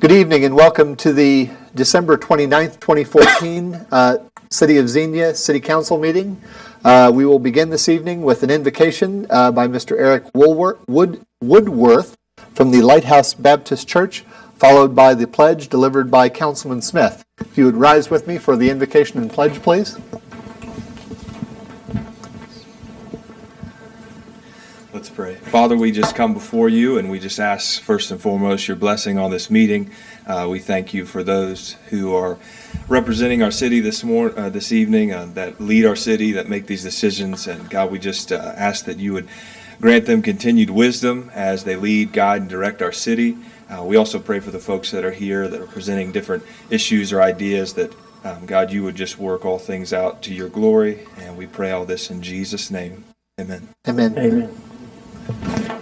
Good evening and welcome to the December 29th, 2014 City of Xenia City Council meeting. We will begin this evening with an invocation by Mr. Eric Woodworth from the Lighthouse Baptist Church, followed by the pledge delivered by Councilman Smith. If you would rise with me for the invocation and pledge, please. Let's pray. Father, we just come before you and we just ask first and foremost your blessing on this meeting. We thank you for those who are representing our city this evening, that lead our city, that make these decisions. And God, we just ask that you would grant them continued wisdom as they lead, guide, and direct our city. We also pray for the folks that are here that are presenting different issues or ideas that, God, you would just work all things out to your glory. And we pray all this in Jesus' name. Amen. Amen. Amen.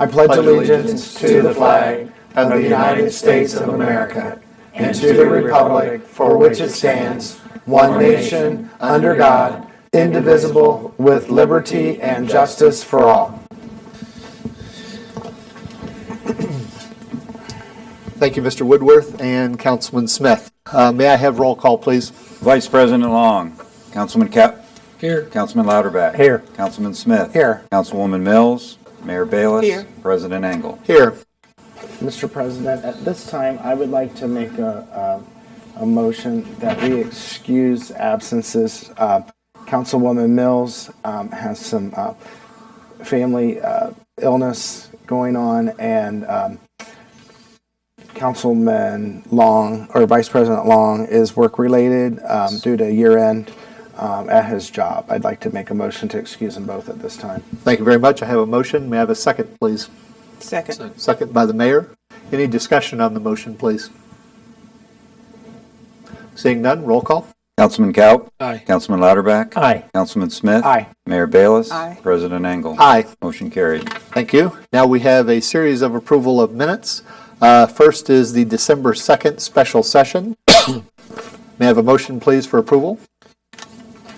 I pledge allegiance to the flag of the United States of America and to the republic for which it stands, one nation, under God, indivisible, with liberty and justice for all. Thank you, Mr. Woodworth and Councilman Smith. May I have roll call, please? Vice President Long, Councilman Cap. Here. Councilman Louderback. Here. Councilman Smith. Here. Councilwoman Mills. Mayor Bayless. Here. President Engel. Here. Mr. President, at this time, I would like to make a motion that we excuse absences. Councilwoman Mills has some family illness going on, and Councilman Long, or Vice President Long, is work-related due to year-end at his job. I'd like to make a motion to excuse them both at this time. Thank you very much. I have a motion. May I have a second, please? Second. Second by the mayor. Any discussion on the motion, please? Seeing none, roll call. Councilman Kaup. Aye. Councilman Louderback. Aye. Councilman Smith. Aye. Mayor Bayless. Aye. President Engel. Aye. Motion carried. Thank you. Now we have a series of approval of minutes. First is the December 2nd special session. May I have a motion, please, for approval?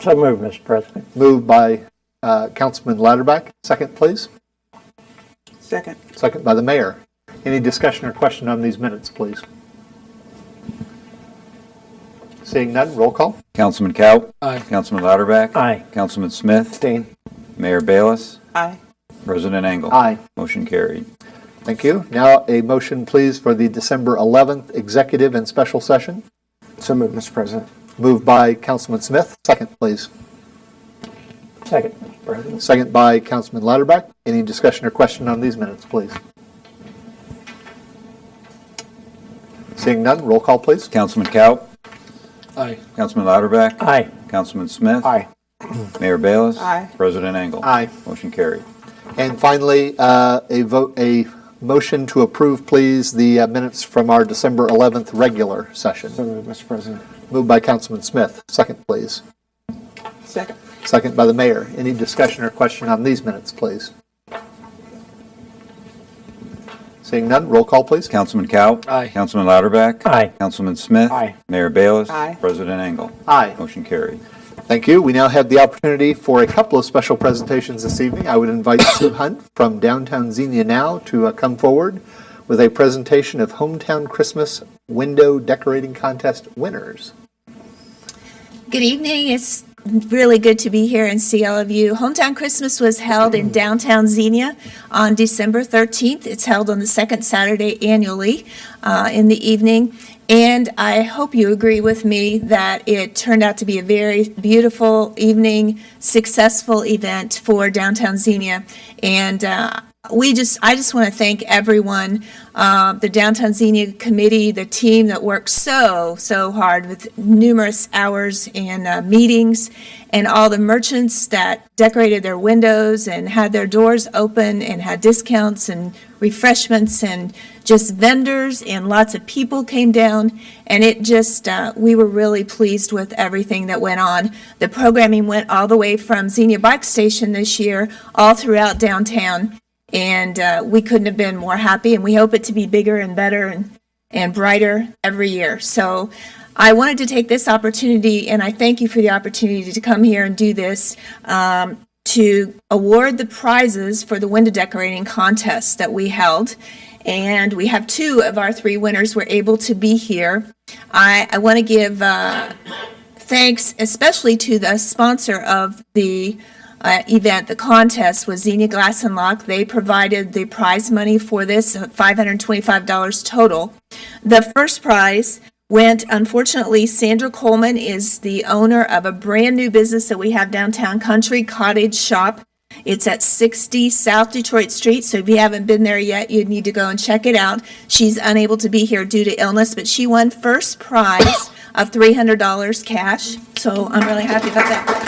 So moved, Mr. President. Moved by Councilman Louderback. Second, please. Second. Second by the mayor. Any discussion or question on these minutes, please? Seeing none, roll call. Councilman Kaup. Aye. Councilman Louderback. Aye. Councilman Smith. Abstain. Mayor Bayless. Aye. President Engel. Aye. Motion carried. Thank you. Now a motion, please, for the December 11th executive and special session. So moved, Mr. President. Moved by Councilman Smith. Second, please. Second, Mr. President. Second by Councilman Louderback. Any discussion or question on these minutes, please? Seeing none, roll call, please. Councilman Kaup. Aye. Councilman Louderback. Aye. Councilman Smith. Aye. Mayor Bayless. Aye. President Engel. Aye. Motion carried. And finally, a motion to approve, please, the minutes from our December 11th regular session. So moved, Mr. President. Moved by Councilman Smith. Second, please. Second. Second by the mayor. Any discussion or question on these minutes, please? Seeing none, roll call, please. Councilman Kaup. Aye. Councilman Louderback. Aye. Councilman Smith. Aye. Mayor Bayless. Aye. President Engel. Aye. Motion carried. Thank you. We now have the opportunity for a couple of special presentations this evening. I would invite Sue Hunt from Downtown Xenia now to come forward with a presentation of Hometown Christmas Window Decorating Contest winners. Good evening. It's really good to be here and see all of you. Hometown Christmas was held in downtown Xenia on December 13th. It's held on the second Saturday annually in the evening. And I hope you agree with me that it turned out to be a very beautiful evening, successful event for downtown Xenia. And I just want to thank everyone, the Downtown Xenia Committee, the team that worked so hard with numerous hours and meetings, and all the merchants that decorated their windows and had their doors open and had discounts and refreshments, and just vendors, and lots of people came down, and it just, we were really pleased with everything that went on. The programming went all the way from Xenia Bike Station this year, all throughout downtown. And we couldn't have been more happy, and we hope it to be bigger and better and brighter every year. So I wanted to take this opportunity, and I thank you for the opportunity to come here and do this, to award the prizes for the window decorating contest that we held. and we have 2 of our 3 winners were able to be here. I want to give thanks especially to the sponsor of the event. The contest was Xenia Glass and Lock. They provided the prize money for this, $525 total. The first prize went, unfortunately, Sandra Coleman is the owner of a brand new business that we have downtown, Country Cottage Shop. It's at 60 South Detroit Street, so if you haven't been there yet, you need to go and check it out. She's unable to be here due to illness, but she won first prize of $300 cash, so I'm really happy about that.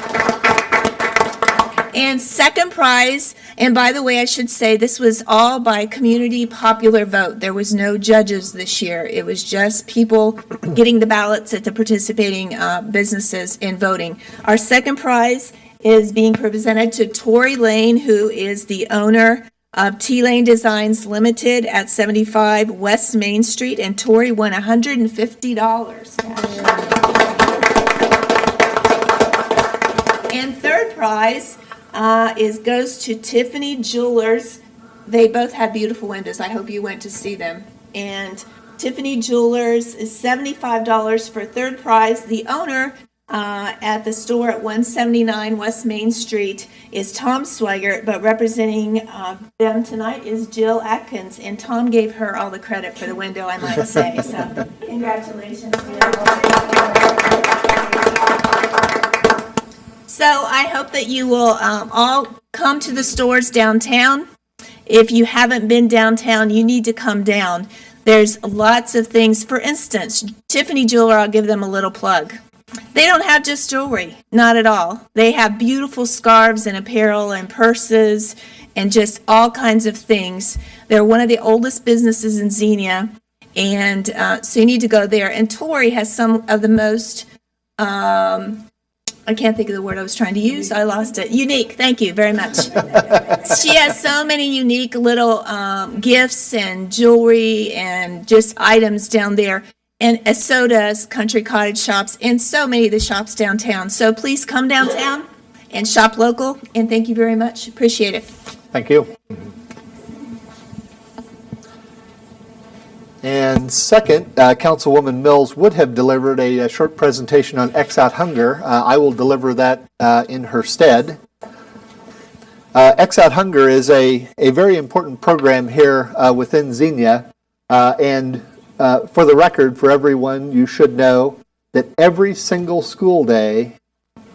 And second prize, and by the way, I should say this was all by community popular vote. There was no judges this year. It was just people getting the ballots at the participating businesses in voting. Our second prize is being presented to Tori Lane, who is the owner of T-Lane Designs Limited at 75 West Main Street, and Tori won $150 cash. And third prize goes to Tiffany Jewelers. They both have beautiful windows. I hope you went to see them. And Tiffany Jewelers is $75 for third prize. The owner at the store at 179 West Main Street is Tom Swigert, but representing them tonight is Jill Atkins, and Tom gave her all the credit for the window, I might say. So congratulations, Jill. So I hope that you will all come to the stores downtown. If you haven't been downtown, you need to come down. There's lots of things. For instance, Tiffany Jeweler, I'll give them a little plug. They don't have just jewelry, not at all. They have beautiful scarves and apparel and purses and just all kinds of things. They're one of the oldest businesses in Xenia, and so you need to go there. And Tori has some of the most I can't think of the word I was trying to use. I lost it. Unique. Thank you very much. She has so many unique little gifts and jewelry and just items down there. And so does Country Cottage Shops and so many of the shops downtown. So please come downtown and shop local. And thank you very much. Appreciate it. Thank you. And second, Councilwoman Mills would have delivered a short presentation on X Out Hunger. I will deliver that in her stead. X Out Hunger is a very important program here within Xenia. And for the record, for everyone, you should know that every single school day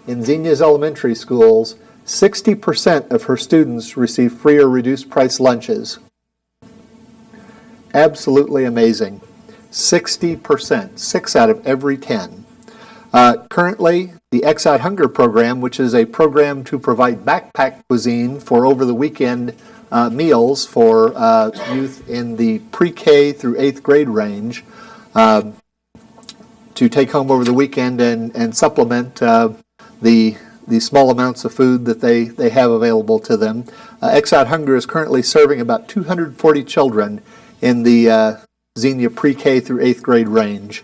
in Xenia's elementary schools, 60% of her students receive free or reduced price lunches. Absolutely amazing. 60%, 6 out of every 10. Currently, the X Out Hunger program, which is a program to provide backpack cuisine for over the weekend meals for youth in the pre-K through 8th grade range, to take home over the weekend and supplement the small amounts of food that they have available to them. X Out Hunger is currently serving about 240 children in the Xenia pre-K through 8th grade range.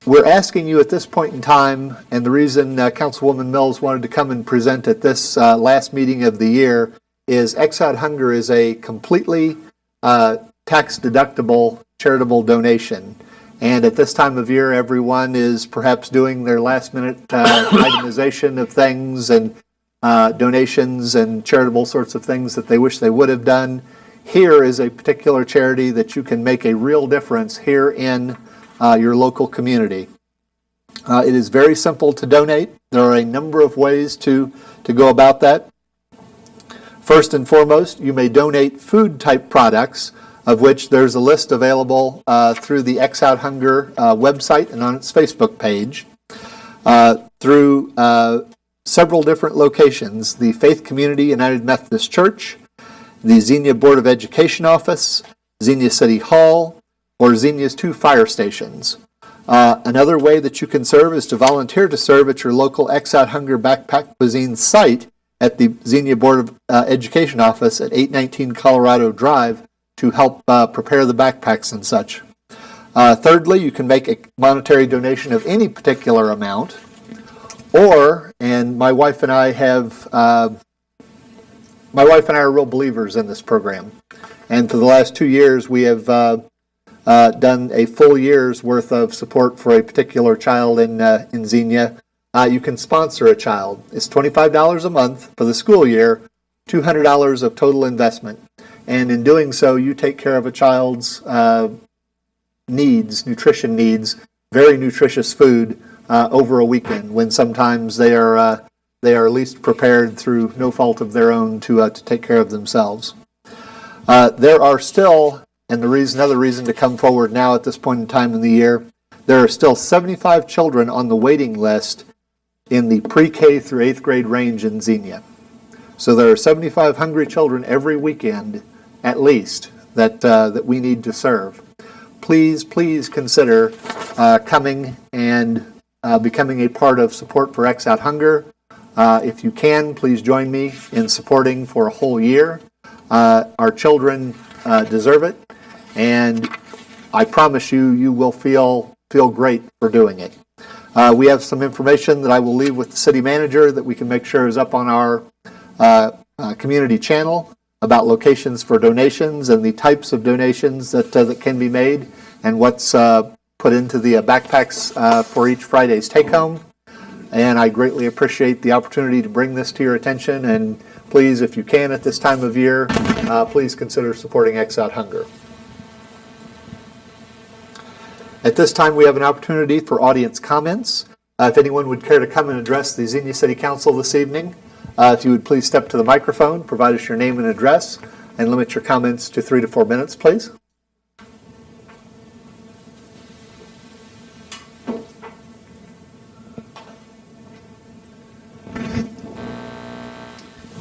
We're asking you at this point in time, and the reason Councilwoman Mills wanted to come and present at this last meeting of the year is X Out Hunger is a completely tax-deductible charitable donation. And at this time of year, everyone is perhaps doing their last-minute itemization of things and donations and charitable sorts of things that they wish they would have done. Here is a particular charity that you can make a real difference here in your local community. It is very simple to donate. There are a number of ways to go about that. First and foremost, you may donate food-type products, of which there's a list available through the X Out Hunger website and on its Facebook page. Through several different locations, the Faith Community United Methodist Church, the Xenia Board of Education Office, Xenia City Hall, or Xenia's 2 fire stations. Another way that you can serve is to volunteer to serve at your local X Out Hunger Backpack Cuisine site at the Xenia Board of Education Office at 819 Colorado Drive to help prepare the backpacks and such. Thirdly, you can make a monetary donation of any particular amount, or, and my wife and I are real believers in this program. And for the last 2 years, we have done a full year's worth of support for a particular child in Xenia. You can sponsor a child. It's $25 a month for the school year, $200 of total investment. And in doing so, you take care of a child's needs, nutrition needs, very nutritious food over a weekend, when sometimes they are least prepared through no fault of their own to take care of themselves. There are still, and another reason to come forward now at this point in time in the year, there are still 75 children on the waiting list in the pre-K through 8th grade range in Xenia. So there are 75 hungry children every weekend, at least, that we need to serve. Please consider coming and becoming a part of support for X Out Hunger. If you can, please join me in supporting for a whole year. Our children deserve it, and I promise you, you will feel great for doing it. We have some information that I will leave with the city manager that we can make sure is up on our community channel about locations for donations and the types of donations that can be made, and what's put into the backpacks for each Friday's take-home. And I greatly appreciate the opportunity to bring this to your attention. And please, if you can at this time of year, please consider supporting X Out Hunger. At this time, we have an opportunity for audience comments. If anyone would care to come and address the Xenia City Council this evening, if you would please step to the microphone, provide us your name and address, and limit your comments to 3 to 4 minutes, please.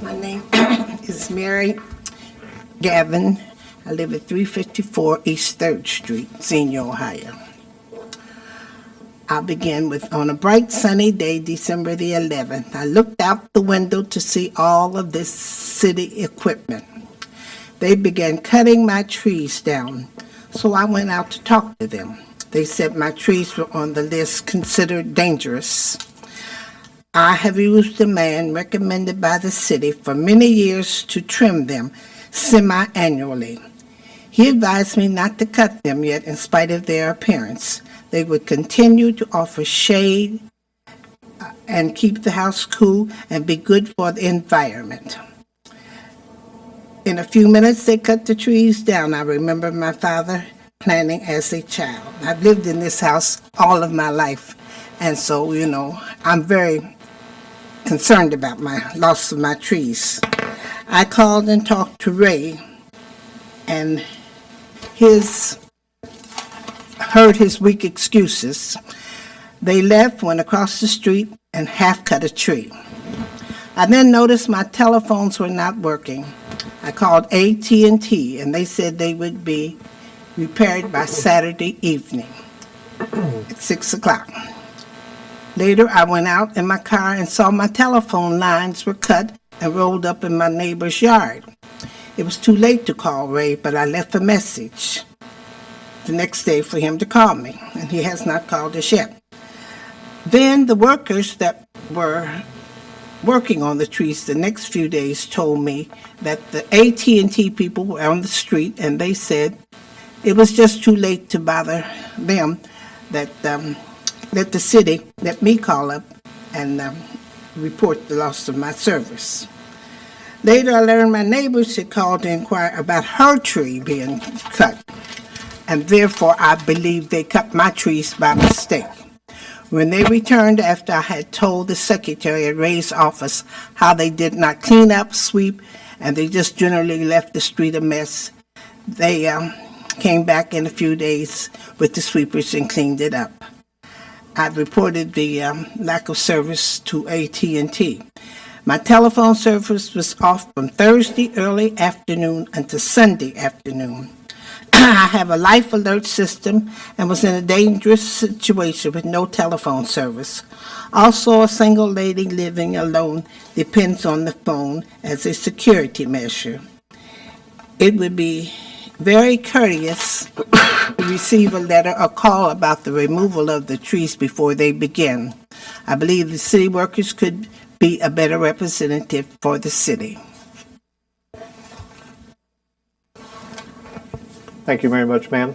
My name is Mary Gavin. I live at 354 East 3rd Street, Xenia, Ohio. I'll begin with, on a bright sunny day, December the 11th, I looked out the window to see all of this city equipment. They began cutting my trees down, so I went out to talk to them. They said my trees were on the list considered dangerous. I have used a man recommended by the city for many years to trim them semi-annually. He advised me not to cut them yet in spite of their appearance. They would continue to offer shade and keep the house cool and be good for the environment. In a few minutes, they cut the trees down. I remember my father planting as a child. I've lived in this house all of my life, and so, I'm very concerned about my loss of my trees. I called and talked to Ray, and heard his weak excuses. They left, went across the street, and half cut a tree. I then noticed my telephones were not working. I called AT&T, and they said they would be repaired by Saturday evening at 6 o'clock. Later, I went out in my car and saw my telephone lines were cut and rolled up in my neighbor's yard. It was too late to call Ray, but I left a message the next day for him to call me, and he has not called us yet. Then the workers that were working on the trees the next few days told me that the AT&T people were on the street, and they said it was just too late to bother them, that let the city let me call up and report the loss of my service. Later, I learned my neighbors had called to inquire about her tree being cut, and therefore I believe they cut my trees by mistake. When they returned after I had told the secretary at Ray's office how they did not clean up, sweep, and they just generally left the street a mess, they came back in a few days with the sweepers and cleaned it up. I reported the lack of service to AT&T. My telephone service was off from Thursday early afternoon until Sunday afternoon. I have a life alert system and was in a dangerous situation with no telephone service. Also, a single lady living alone depends on the phone as a security measure. It would be very courteous to receive a letter or call about the removal of the trees before they begin. I believe the city workers could be a better representative for the city. Thank you very much, ma'am.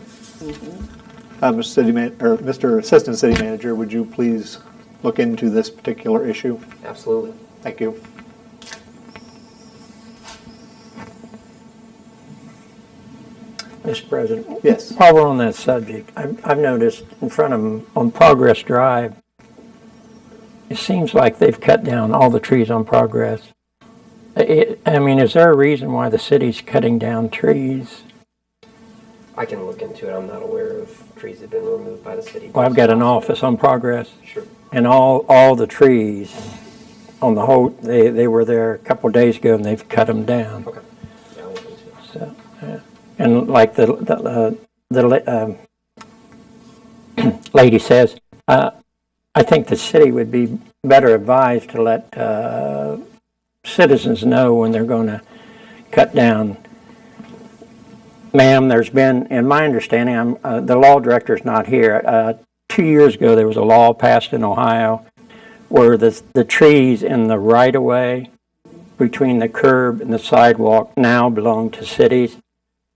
Mr. Assistant City Manager, would you please look into this particular issue? Absolutely. Thank you. Mr. President? Yes. While we're on that subject, I've noticed in front of them on Progress Drive, it seems like they've cut down all the trees on Progress. I mean, is there a reason why the city's cutting down trees? I can look into it. I'm not aware of trees that have been removed by the city. Well, I've got an office on Progress, Sure. and all the trees on the whole, they were there a couple of days ago, and they've cut them down. Okay. Yeah, I'll look into it. So, and like the lady says, I think the city would be better advised to let citizens know when they're going to cut down. Ma'am, there's been, in my understanding, the law director's not here. 2 years ago, there was a law passed in Ohio where the trees in the right-of-way between the curb and the sidewalk now belong to cities.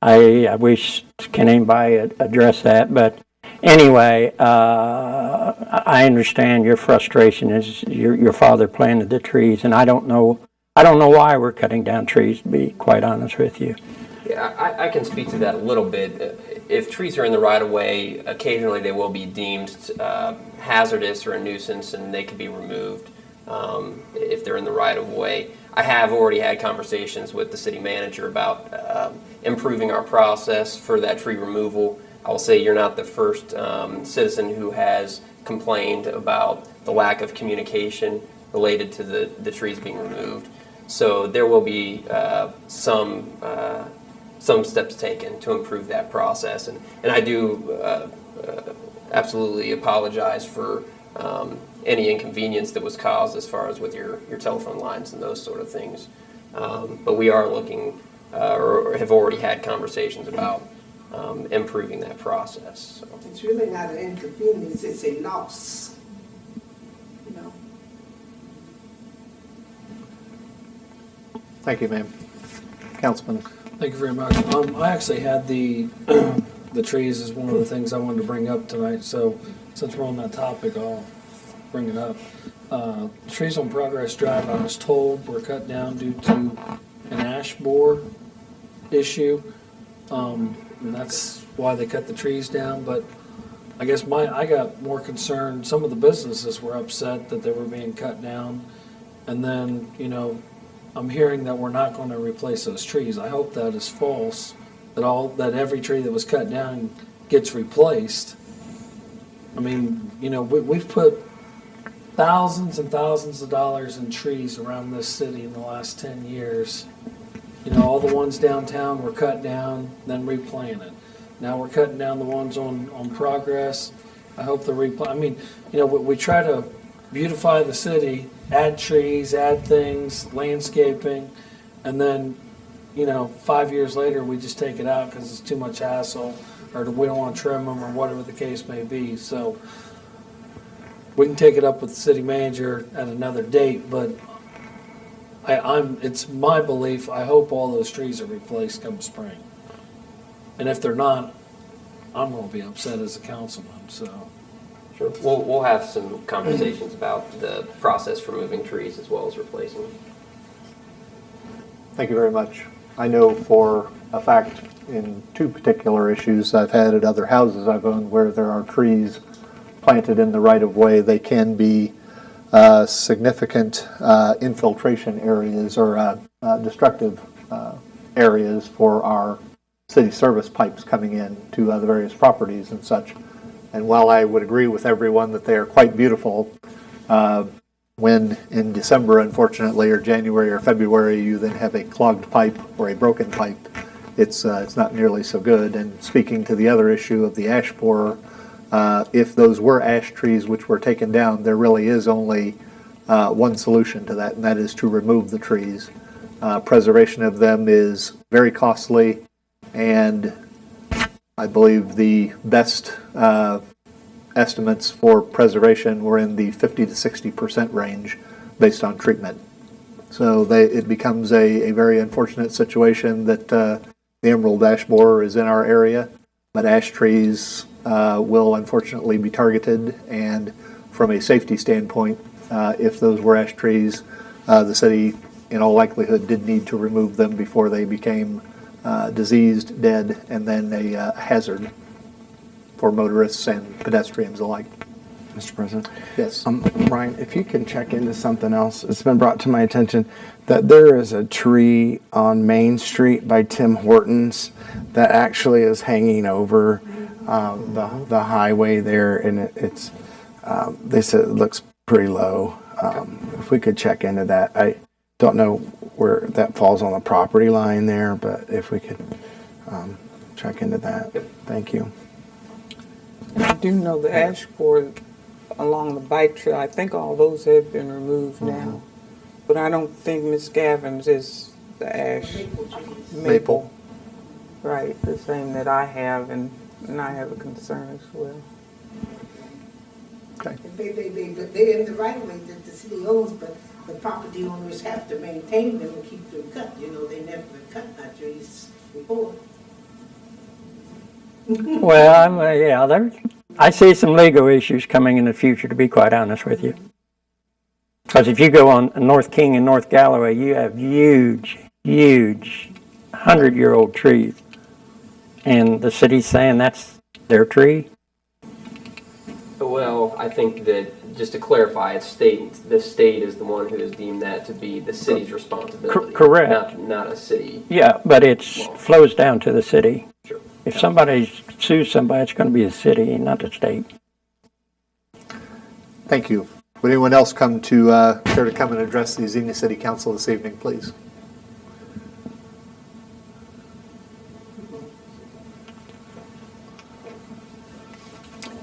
I wish, can anybody address that? But anyway, I understand your frustration is your father planted the trees, and I don't know why we're cutting down trees, to be quite honest with you. Yeah, I can speak to that a little bit. If trees are in the right-of-way, occasionally they will be deemed hazardous or a nuisance, and they can be removed if they're in the right-of-way. I have already had conversations with the city manager about improving our process for that tree removal. I will say you're not the first citizen who has complained about the lack of communication related to the trees being removed. So there will be some steps taken to improve that process, and I do absolutely apologize for any inconvenience that was caused as far as with your telephone lines and those sort of things. But we are looking or have already had conversations about improving that process. So. It's really not an inconvenience, it's a loss, you know. Thank you, ma'am. Councilman. Thank you very much. I actually had the trees as one of the things I wanted to bring up tonight, so since we're on that topic, I'll bring it up. Trees on Progress Drive, I was told, were cut down due to an ash borer issue, and that's why they cut the trees down, but I guess I got more concerned, some of the businesses were upset that they were being cut down, and then, I'm hearing that we're not going to replace those trees. I hope that is false, that every tree that was cut down gets replaced. I mean, we've put thousands and thousands of dollars in trees around this city in the last 10 years. All the ones downtown were cut down, then replanted. Now we're cutting down the ones on Progress. I hope the we try to beautify the city, add trees, add things, landscaping, and then, 5 years later, we just take it out because it's too much hassle, or we don't want to trim them, or whatever the case may be. So we can take it up with the city manager at another date, but it's my belief, I hope all those trees are replaced come spring. And if they're not, I'm going to be upset as a councilman, so. Sure. We'll have some conversations about the process for moving trees as well as replacing them. Thank you very much. I know for a fact in two particular issues I've had at other houses I've owned where there are trees planted in the right-of-way, they can be significant infiltration areas or destructive areas for our city service pipes coming in to the various properties and such. And while I would agree with everyone that they are quite beautiful, when in December, unfortunately, or January or February, you then have a clogged pipe or a broken pipe, it's not nearly so good. And speaking to the other issue of the ash borer, if those were ash trees which were taken down, there really is only one solution to that, and that is to remove the trees. Preservation of them is very costly, and I believe the best estimates for preservation were in the 50 to 60% range based on treatment. So it becomes a very unfortunate situation that the emerald ash borer is in our area, but ash trees will unfortunately be targeted. And from a safety standpoint, if those were ash trees, the city in all likelihood did need to remove them before they became diseased, dead, and then a hazard for motorists and pedestrians alike. Mr. President? Yes. Ryan, if you can check into something else, it's been brought to my attention that there is a tree on Main Street by Tim Hortons that actually is hanging over the highway there, and it's they said it looks pretty low. If we could check into that. I don't know where that falls on the property line there, but if we could check into that. Thank you. I do know the ash board along the bike trail, I think all those have been removed now. But I don't think Miss Gavin's is the ash. Maple. Right, the same that I have, and I have a concern as well. Okay. They're in the right of way that the city owns, but the property owners have to maintain them and keep them cut. You know, they never cut our trees before. Well, I see some legal issues coming in the future, to be quite honest with you. Because if you go on North King and North Galloway, you have huge 100-year-old trees. And the city's saying that's their tree? Well, I think that, just to clarify, the state is the one who has deemed that to be the city's responsibility. Correct. Not a city. Yeah, but it flows down to the city. Sure. If somebody sues somebody, it's going to be the city, not the state. Thank you. Would anyone else care to come and address the Xenia City Council this evening, please?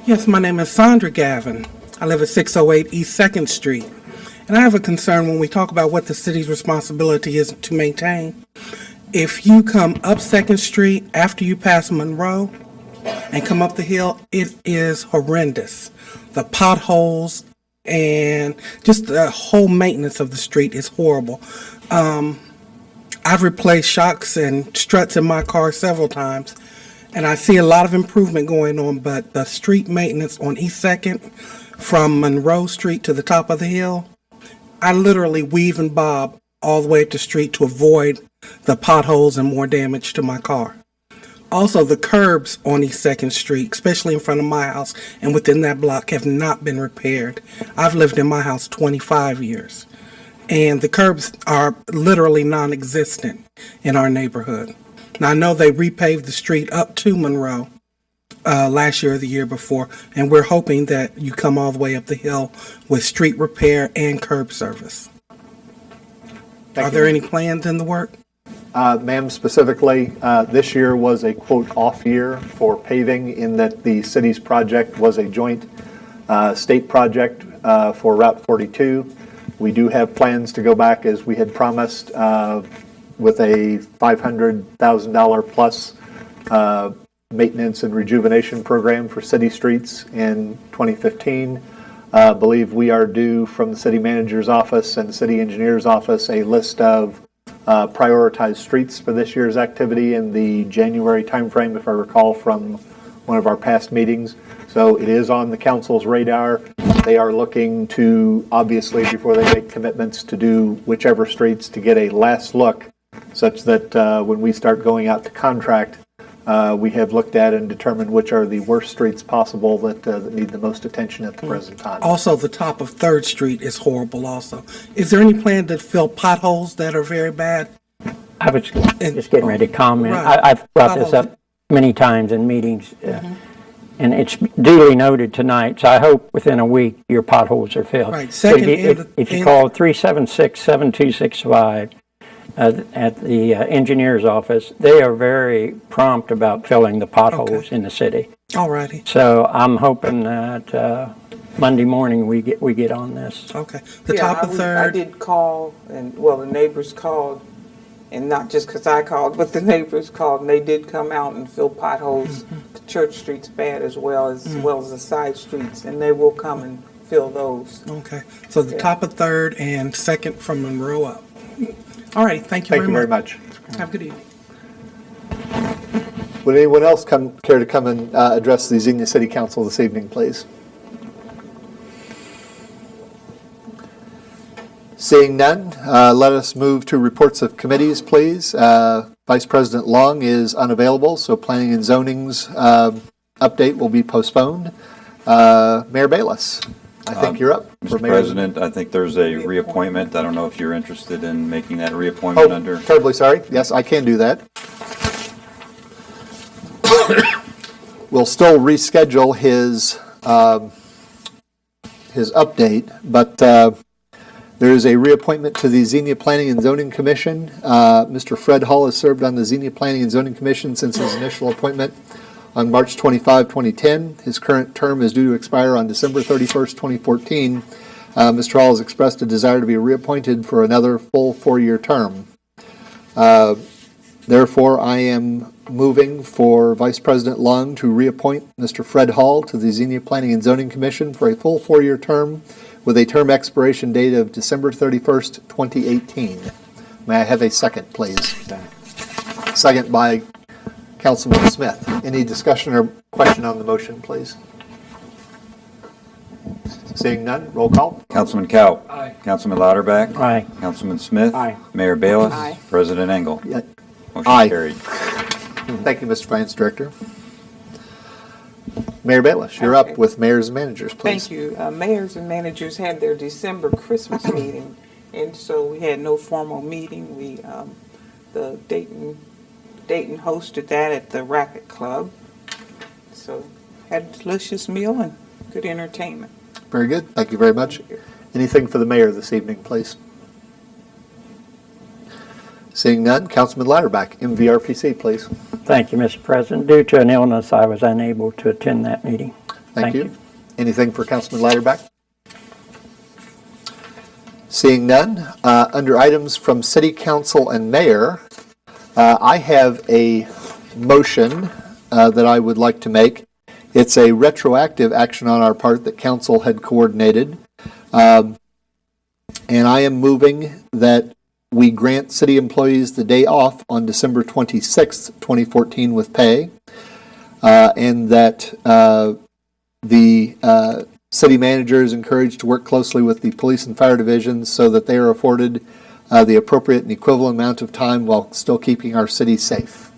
Yes, my name is Sandra Gavin. I live at 608 East 2nd Street. And I have a concern when we talk about what the city's responsibility is to maintain. If you come up 2nd Street after you pass Monroe and come up the hill, it is horrendous. The potholes and just the whole maintenance of the street is horrible. I've replaced shocks and struts in my car several times, and I see a lot of improvement going on, but the street maintenance on East 2nd from Monroe Street to the top of the hill, I literally weave and bob all the way up the street to avoid the potholes and more damage to my car. Also, the curbs on East 2nd Street, especially in front of my house and within that block, have not been repaired. I've lived in my house 25 years, and the curbs are literally non-existent in our neighborhood. Now, I know they repaved the street up to Monroe last year or the year before, and we're hoping that you come all the way up the hill with street repair and curb service. Are there any plans in the work? Ma'am, specifically, this year was a quote off year for paving in that the city's project was a joint state project for Route 42. We do have plans to go back as we had promised with a $500,000 plus maintenance and rejuvenation program for city streets in 2015. Believe we are due from the city manager's office and the city engineer's office a list of prioritized streets for this year's activity in the January timeframe, if I recall from one of our past meetings. So it is on the council's radar. They are looking to, obviously, before they make commitments, to do whichever streets to get a last look, such that when we start going out to contract, we have looked at and determined which are the worst streets possible that need the most attention at the present time. Also, the top of 3rd Street is horrible also. Is there any plan to fill potholes that are very bad? I was just getting ready to comment. Right. I've brought this up many times in meetings, and it's duly noted tonight, so I hope within a week your potholes are filled. Right. Second, if you call 376-7265, at the engineer's office, they are very prompt about filling the potholes in the city. All righty. So I'm hoping that Monday morning we get on this. Okay. The top of 3rd. I did call, and the neighbors called, and not just because I called, but the neighbors called, and they did come out and fill potholes. The Church Street's bad as well as the side streets, and they will come and fill those. Okay. So the top of 3rd and 2nd from Monroe up. All right. Thank you very much. Thank you very much. Have a good evening. Would anyone else care to come and address the Xenia City Council this evening, please? Seeing none, let us move to reports of committees, please. Vice President Long is unavailable, so Planning and Zoning's update will be postponed. Mayor Bayless, I think you're up. Mr. President, I think there's a reappointment. I don't know if you're interested in making that reappointment under. Terribly sorry. Yes, I can do that. We'll still reschedule his update, but there is a reappointment to the Xenia Planning and Zoning Commission. Mr. Fred Hall has served on the Xenia Planning and Zoning Commission since his initial appointment on March 25, 2010. His current term is due to expire on December 31st, 2014. Mr. Hall has expressed a desire to be reappointed for another full 4-year term. Therefore, I am moving for Vice President Long to reappoint Mr. Fred Hall to the Xenia Planning and Zoning Commission for a full 4-year term with a term expiration date of December 31st, 2018. May I have a second, please? Second by Councilman Smith. Any discussion or question on the motion, please? Seeing none, roll call. Councilman Cow. Aye. Councilman Lauterbach. Aye. Councilman Smith. Aye. Mayor Bayless. Aye. President Engel. Yeah. Motion Aye. carried. Thank you, Mr. Finance Director. Mayor Bayless, you're up Okay. with mayors and managers, please. Thank you. Mayors and managers had their December Christmas meeting, and so we had no formal meeting. The Dayton hosted that at the Racket Club. So had a delicious meal and good entertainment. Very good. Thank you very much. Anything for the mayor this evening, please? Seeing none, Councilman Lauterbach, MVRPC, please. Thank you, Mr. President. Due to an illness, I was unable to attend that meeting. Thank you. Anything for Councilman Lauterbach? Seeing none, under items from City Council and Mayor, I have a motion that I would like to make. It's a retroactive action on our part that Council had coordinated. And I am moving that we grant city employees the day off on December 26th, 2014 with pay, and that the city manager is encouraged to work closely with the police and fire divisions so that they are afforded the appropriate and equivalent amount of time while still keeping our city safe.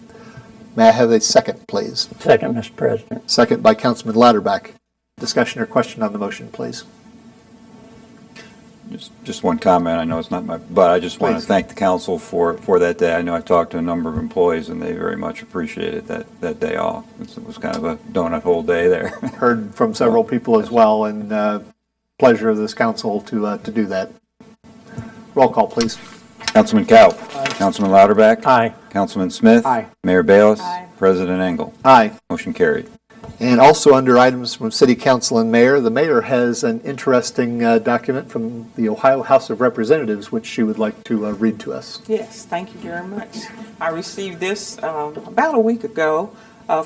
May I have a second, please? Second, Mr. President. Second by Councilman Lauterbach. Discussion or question on the motion, please. Just one comment. I know it's not but I just want to Please. thank the council for that day. I know I talked to a number of employees and they very much appreciated that day off. It was kind of a donut hole day there. Heard from several people as well, and pleasure of this council to do that. Roll call, please. Councilman Cow. Councilman Lauterbach. Aye. Councilman Smith. Aye. Mayor Bayless. Aye. President Engel. Aye. Motion carried. And also under items from City Council and Mayor, the Mayor has an interesting document from the Ohio House of Representatives, which she would like to read to us. Yes, thank you very much. I received this about a week ago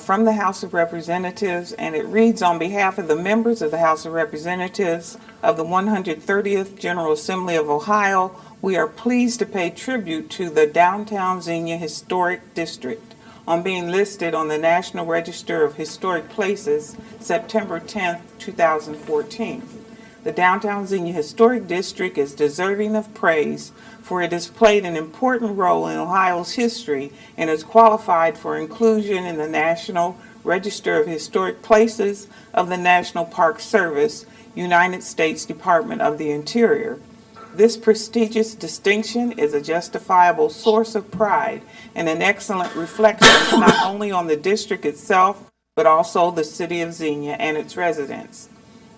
from the House of Representatives, and it reads, on behalf of the members of the House of Representatives of the 130th General Assembly of Ohio, we are pleased to pay tribute to the Downtown Xenia Historic District on being listed on the National Register of Historic Places September 10, 2014. The Downtown Xenia Historic District is deserving of praise, for it has played an important role in Ohio's history and is qualified for inclusion in the National Register of Historic Places of the National Park Service, United States Department of the Interior. This prestigious distinction is a justifiable source of pride and an excellent reflection not only on the district itself, but also the city of Xenia and its residents.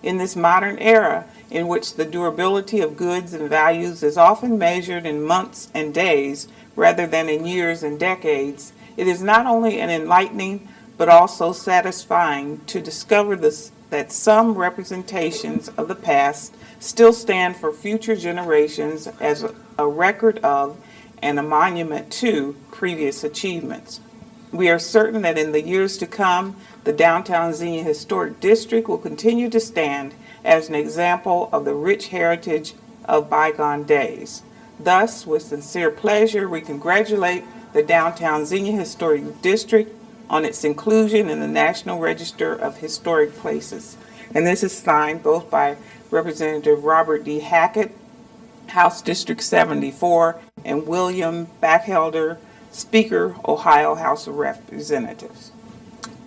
In this modern era, in which the durability of goods and values is often measured in months and days rather than in years and decades, it is not only an enlightening but also satisfying to discover that some representations of the past still stand for future generations as a record of and a monument to previous achievements. We are certain that in the years to come, the Downtown Xenia Historic District will continue to stand as an example of the rich heritage of bygone days. Thus, with sincere pleasure, we congratulate the Downtown Xenia Historic District on its inclusion in the National Register of Historic Places. And this is signed both by Representative Robert D. Hackett, House District 74, and William Backhelder, Speaker, Ohio House of Representatives.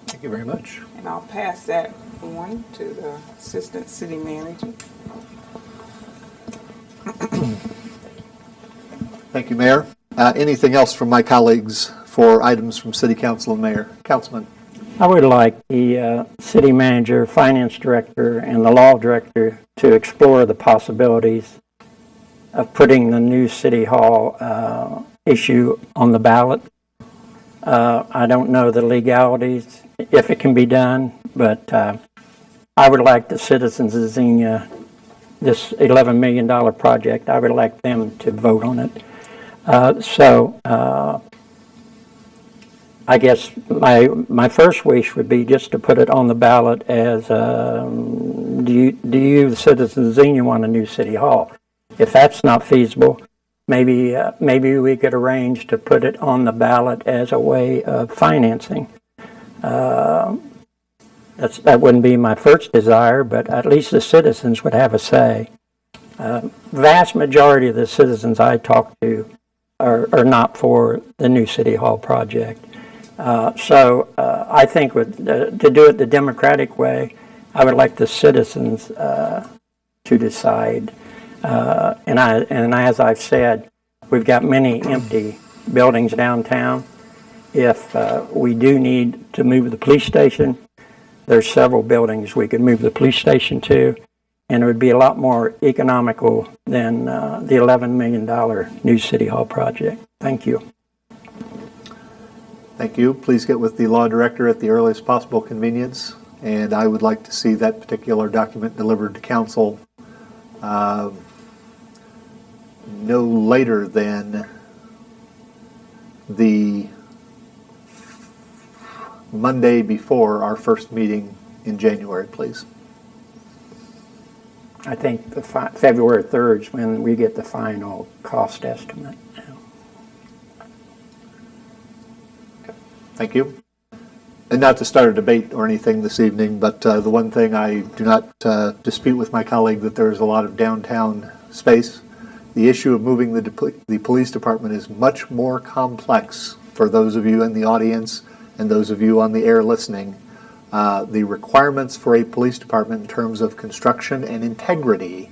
Thank you very much. And I'll pass that on to the Assistant City Manager. Thank you, Mayor. Anything else from my colleagues for items from City Council and Mayor? Councilman. I would like the city manager, finance director, and the law director to explore the possibilities of putting the new city hall issue on the ballot. I don't know the legalities, if it can be done, but I would like the citizens of Xenia, this $11 million project, I would like them to vote on it. I guess my first wish would be just to put it on the ballot as, do you, the citizens of Xenia, want a new city hall? If that's not feasible, maybe we could arrange to put it on the ballot as a way of financing. That wouldn't be my first desire, but at least the citizens would have a say. Vast majority of the citizens I talk to are not for the new city hall project. I think to do it the democratic way, I would like the citizens to decide. And as I've said, we've got many empty buildings downtown. If we do need to move the police station, there's several buildings we could move the police station to, and it would be a lot more economical than the $11 million new city hall project. Thank you. Thank you. Please get with the law director at the earliest possible convenience, and I would like to see that particular document delivered to council no later than the Monday before our first meeting in January, please. I think the February 3rd is when we get the final cost estimate. Thank you. And not to start a debate or anything this evening, but the one thing I do not dispute with my colleague that there is a lot of downtown space. The issue of moving the police department is much more complex for those of you in the audience and those of you on the air listening. The requirements for a police department in terms of construction and integrity,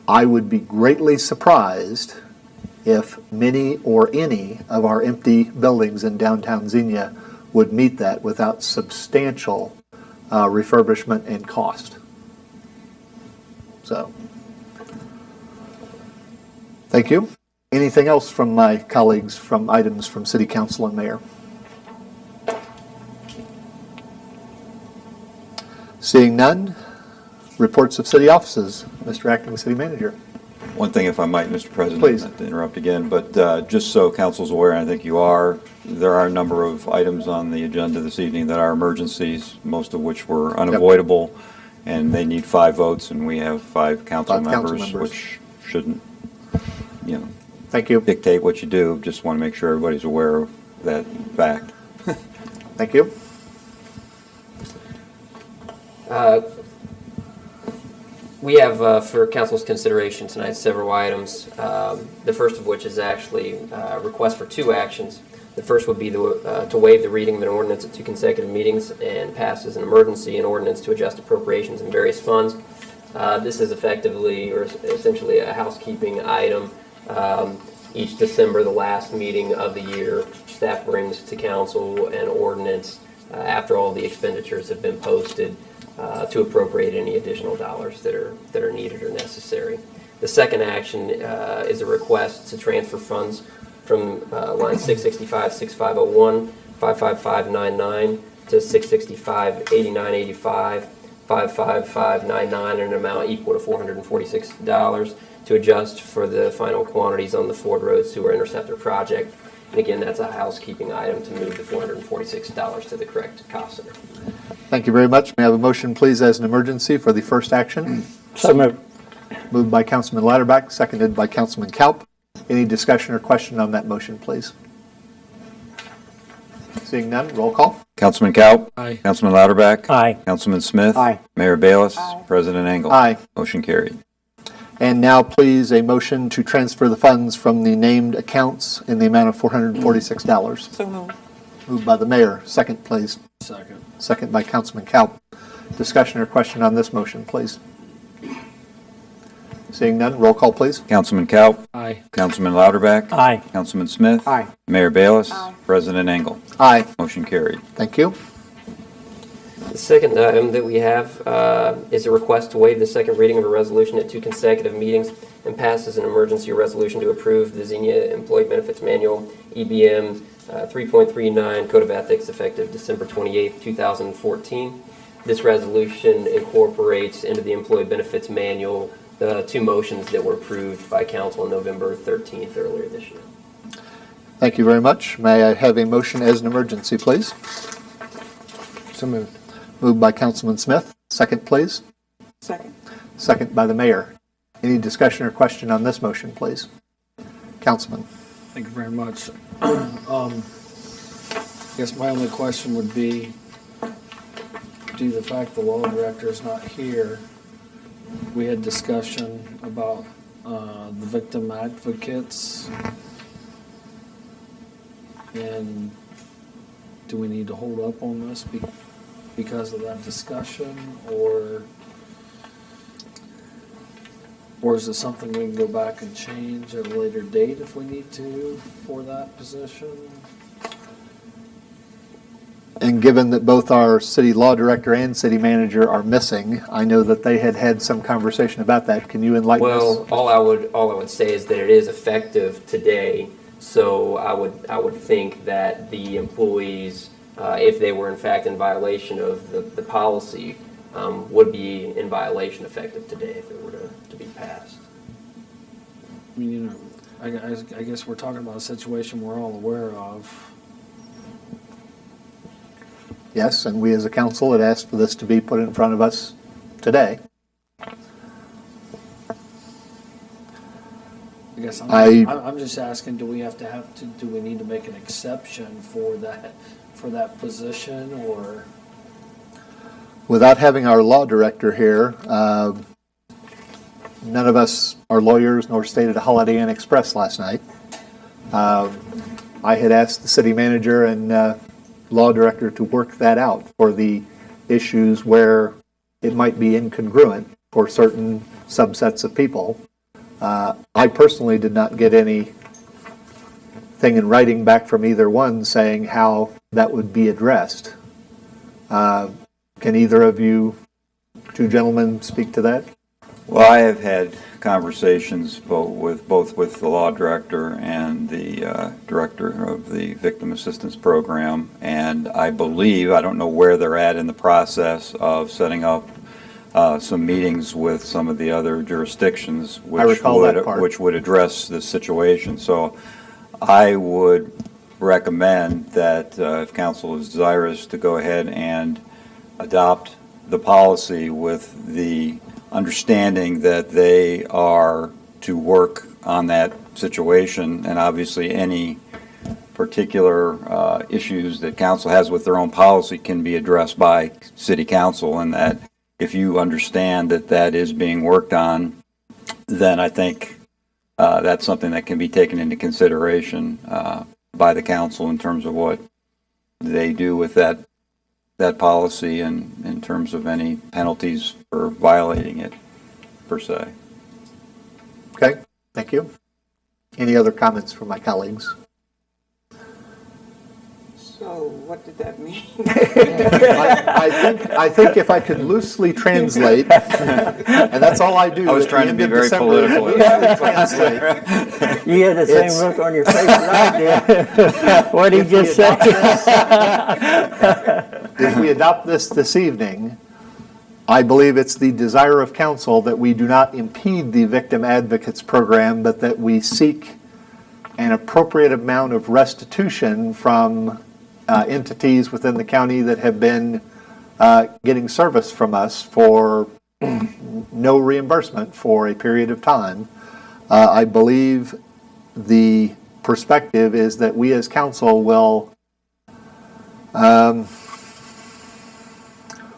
I would be greatly surprised if many or any of our empty buildings in downtown Xenia would meet that without substantial refurbishment and cost. So, thank you. Anything else from my colleagues from items from City Council and Mayor? Seeing none, reports of city offices. Mr. Acting City Manager. One thing, if I might, Mr. President, Please. not to interrupt again, but just so council's aware, and I think you are, there are a number of items on the agenda this evening that are emergencies, most of which were unavoidable, and they need 5 votes, and we have 5 council members, which shouldn't, Thank you. dictate what you do. Just want to make sure everybody's aware of that fact. Thank you. We have for council's consideration tonight several items. The first of which is actually a request for 2 actions. The first would be to waive the reading of an ordinance at 2 consecutive meetings and pass as an emergency an ordinance to adjust appropriations in various funds. This is effectively or essentially a housekeeping item. Each December, the last meeting of the year, staff brings to council an ordinance after all the expenditures have been posted to appropriate any additional dollars that are needed or necessary. The second action is a request to transfer funds from line 665, 6501, 55599 to 665, 8985, 55599 in an amount equal to $446 to adjust for the final quantities on the Ford Road Sewer Interceptor project. And again, that's a housekeeping item to move the $446 to the correct cost center. Thank you very much. May I have a motion, please, as an emergency for the first action? So moved. Moved by Councilman Latterback, seconded by Councilman Kaup. Any discussion or question on that motion, please? Seeing none, roll call. Councilman Kaup. Aye. Councilman Lauterbach. Aye. Councilman Smith. Aye. Mayor Balis. President Engel. Aye. Motion carried. And now, please, a motion to transfer the funds from the named accounts in the amount of $446. So moved. Moved by the mayor. Second, please. Second. Second by Councilman Kaup. Discussion or question on this motion, please. Seeing none, roll call, please. Councilman Kaup. Aye. Councilman Lauterbach. Aye. Councilman Smith. Aye. Mayor Balis. President Engel. Aye. Motion carried. Thank you. The second item that we have is a request to waive the second reading of a resolution at 2 consecutive meetings and pass as an emergency resolution to approve the Xenia Employee Benefits Manual, EBM 3.39 Code of Ethics, effective December 28th, 2014. This resolution incorporates into the Employee Benefits Manual the 2 motions that were approved by council on November 13th earlier this year. Thank you very much. May I have a motion as an emergency, please? So moved. Moved by Councilman Smith. Second, please. Second. Second by the mayor. Any discussion or question on this motion, please? Councilman. Thank you very much. I guess my only question would be, due to the fact the law director is not here, we had discussion about the victim advocates. And do we need to hold up on this because of that discussion, or is it something we can go back and change at a later date if we need to for that position? And given that both our city law director and city manager are missing, I know that they had had some conversation about that. Can you enlighten us? Well, all I would say is that it is effective today. So I would think that the employees, if they were in fact in violation of the policy, would be in violation effective today if it were to be passed. I mean, I guess we're talking about a situation we're all aware of. Yes, and we as a council had asked for this to be put in front of us today. I guess I'm just asking, do we need to make an exception for that position, or? Without having our law director here, none of us are lawyers nor stayed at a Holiday Inn Express last night. I had asked the city manager and law director to work that out for the issues where it might be incongruent for certain subsets of people. I personally did not get anything in writing back from either one saying how that would be addressed. Can either of you two gentlemen speak to that? Well, I have had conversations both with the law director and the director of the Victim Assistance Program, and I believe, I don't know where they're at in the process of setting up some meetings with some of the other jurisdictions which would address this situation. So I would recommend that if council is desirous to go ahead and adopt the policy with the understanding that they are to work on that situation, and obviously any particular issues that council has with their own policy can be addressed by city council, and that if you understand that that is being worked on, then I think that's something that can be taken into consideration by the council in terms of what they do with that policy and in terms of any penalties for violating it, per se. Okay, thank you. Any other comments from my colleagues? So what did that mean? I think if I could loosely translate, and that's all I do. I was trying to be very political. You had the same look on your face that I did. What did he just say? If we adopt this evening, I believe it's the desire of council that we do not impede the Victim Advocates Program, but that we seek an appropriate amount of restitution from entities within the county that have been getting service from us for no reimbursement for a period of time. I believe the perspective is that we as council will